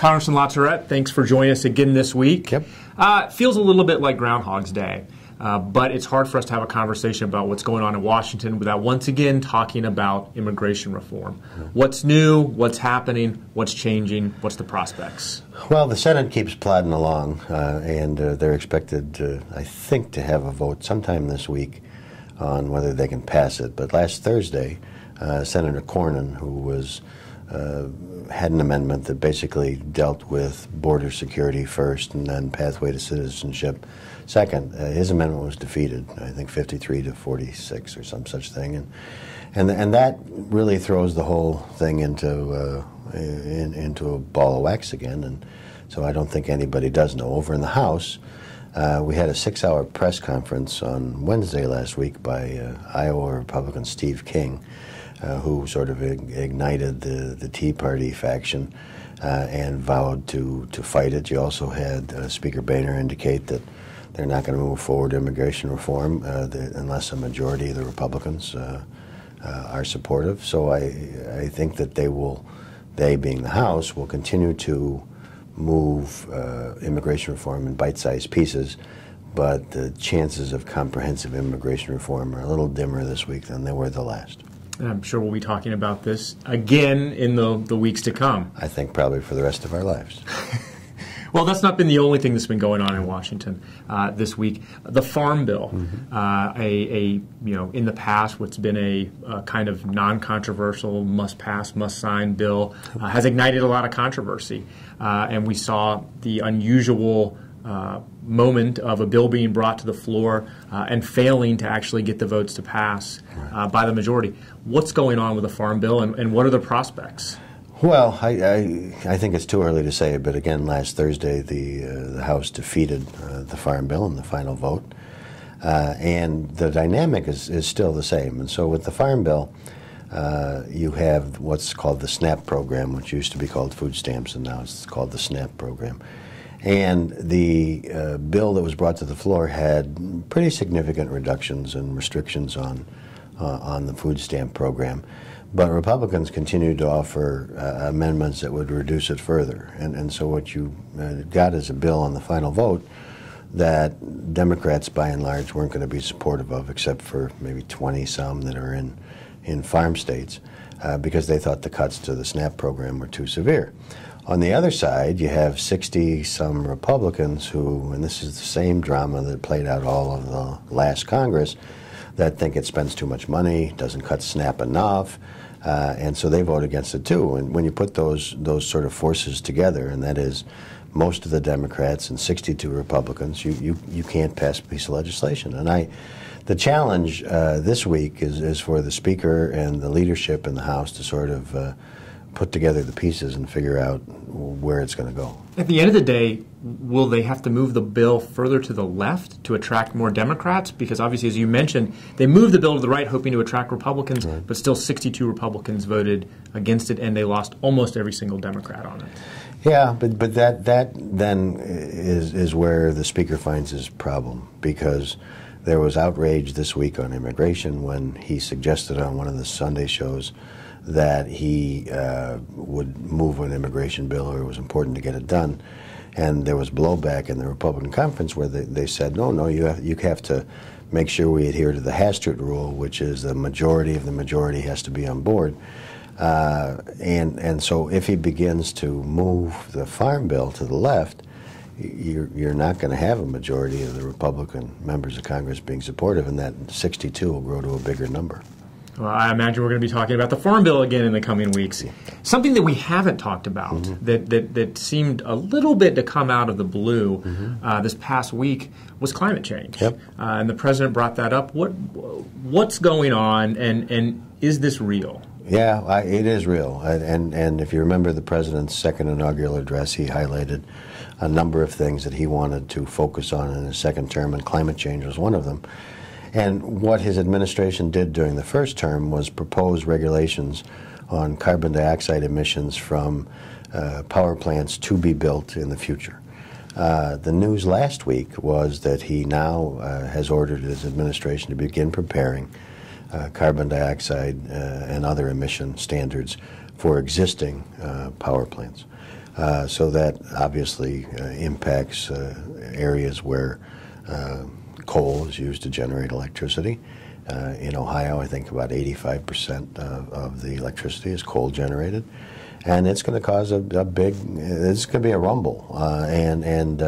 Congressman LaTourette, thanks for joining us again this week. Yep. It feels a little bit like Groundhog's Day, but it's hard for us to have a conversation about what's going on in Washington without once again talking about immigration reform. What's new, what's happening, what's changing, what's the prospects? Well, the Senate keeps plodding along, and they're expected, I think, to have a vote sometime this week on whether they can pass it. But last Thursday, Senator Cornyn, who had an amendment that basically dealt with border security first and then pathway to citizenship second, his amendment was defeated, I think 53 to 46 or some such thing. And that really throws the whole thing into a ball of wax again. And so I don't think anybody does know. Over in the House, we had a 6-hour press conference on Wednesday last week by Iowa Republican Steve King, who sort of ignited the Tea Party faction and vowed to fight it. You also had Speaker Boehner indicate that they're not going to move forward immigration reform unless a majority of the Republicans are supportive. So I think that they being the House, will continue to move immigration reform in bite-sized pieces, but the chances of comprehensive immigration reform are a little dimmer this week than they were the last. And I'm sure we'll be talking about this again in the weeks to come. I think probably for the rest of our lives. Well, that's not been the only thing that's been going on in Washington this week. The Farm Bill, in the past, what's been a kind of non-controversial, must-pass, must-sign bill, has ignited a lot of controversy. And we saw the unusual moment of a bill being brought to the floor and failing to actually get the votes to pass by the majority. What's going on with the Farm Bill, and what are the prospects? Well, I think it's too early to say, but again, last Thursday the House defeated the Farm Bill in the final vote, and the dynamic is still the same. And so with the Farm Bill, you have what's called the SNAP program, which used to be called food stamps, and now it's called the SNAP program. And the bill that was brought to the floor had pretty significant reductions and restrictions on the food stamp program. But Republicans continued to offer amendments that would reduce it further. And so what you got is a bill on the final vote that Democrats, by and large, weren't going to be supportive of, except for maybe 20-some that are in farm states, because they thought the cuts to the SNAP program were too severe. On the other side, you have 60-some Republicans who, and this is the same drama that played out all of the last Congress, that think it spends too much money, doesn't cut SNAP enough, and so they vote against it too. And when you put those sort of forces together, and that is most of the Democrats and 62 Republicans, you can't pass a piece of legislation. And the challenge this week is for the Speaker and the leadership in the House to sort of put together the pieces and figure out where it's going to go. At the end of the day, will they have to move the bill further to the left to attract more Democrats? Because obviously, as you mentioned, they moved the bill to the right hoping to attract Republicans, right, but still 62 Republicans voted against it, and they lost almost every single Democrat on it. Yeah, but that then is where the Speaker finds his problem, because there was outrage this week on immigration when he suggested on one of the Sunday shows that he would move an immigration bill, or it was important to get it done. And there was blowback in the Republican conference where they said, no, you have to make sure we adhere to the Hastert rule, which is the majority of the majority has to be on board. And so if he begins to move the Farm Bill to the left, you're not going to have a majority of the Republican members of Congress being supportive, and that 62 will grow to a bigger number. Well, I imagine we're going to be talking about the Farm Bill again in the coming weeks. Something that we haven't talked about that seemed a little bit to come out of the blue this past week was climate change. Yep. And the President brought that up. What's going on, and is this real? Yeah, it is real. And if you remember the President's second inaugural address, he highlighted a number of things that he wanted to focus on in his second term, and climate change was one of them. And what his administration did during the first term was propose regulations on carbon dioxide emissions from power plants to be built in the future. The news last week was that he now has ordered his administration to begin preparing carbon dioxide and other emission standards for existing power plants. So that obviously impacts areas where coal is used to generate electricity. In Ohio, I think about 85% of the electricity is coal generated. And it's going to cause a big, it's going to be a rumble. And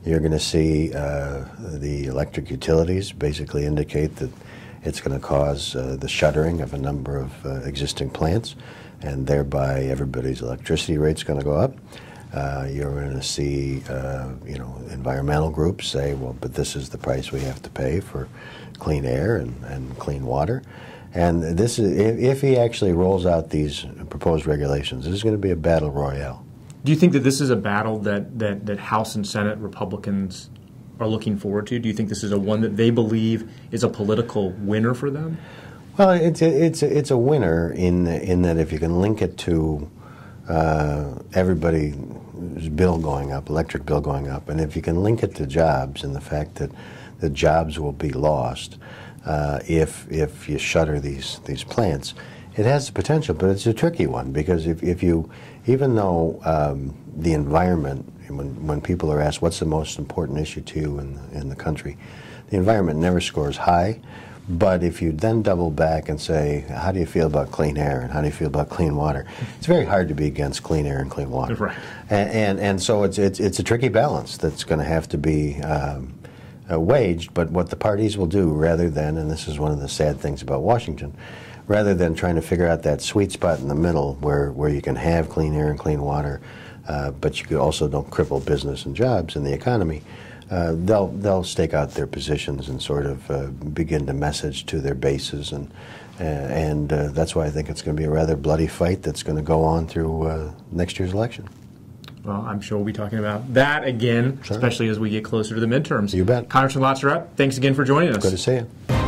you're going to see the electric utilities basically indicate that it's going to cause the shuttering of a number of existing plants, and thereby everybody's electricity rate's going to go up. You're going to see, environmental groups say, well, but this is the price we have to pay for clean air and clean water. And this is, if he actually rolls out these proposed regulations, this is going to be a battle royale. Do you think that this is a battle that House and Senate Republicans are looking forward to? Do you think this is a one that they believe is a political winner for them? Well, it's a winner in that if you can link it to everybody's bill going up, electric bill going up, and if you can link it to jobs and the fact that the jobs will be lost if you shutter these plants, it has the potential, but it's a tricky one because if you, even though the environment, when people are asked what's the most important issue to you in the country, the environment never scores high. But if you then double back and say, how do you feel about clean air and how do you feel about clean water? It's very hard to be against clean air and clean water. Right. And so it's a tricky balance that's going to have to be waged. But what the parties will do, rather than, and this is one of the sad things about Washington, rather than trying to figure out that sweet spot in the middle where you can have clean air and clean water, but you also don't cripple business and jobs and the economy, they'll stake out their positions and sort of begin to message to their bases, and that's why I think it's going to be a rather bloody fight that's going to go on through next year's election. Well, I'm sure we'll be talking about that again, Sure. especially as we get closer to the midterms. You bet. Congressman Lotz, thanks again for joining us. Good to see you.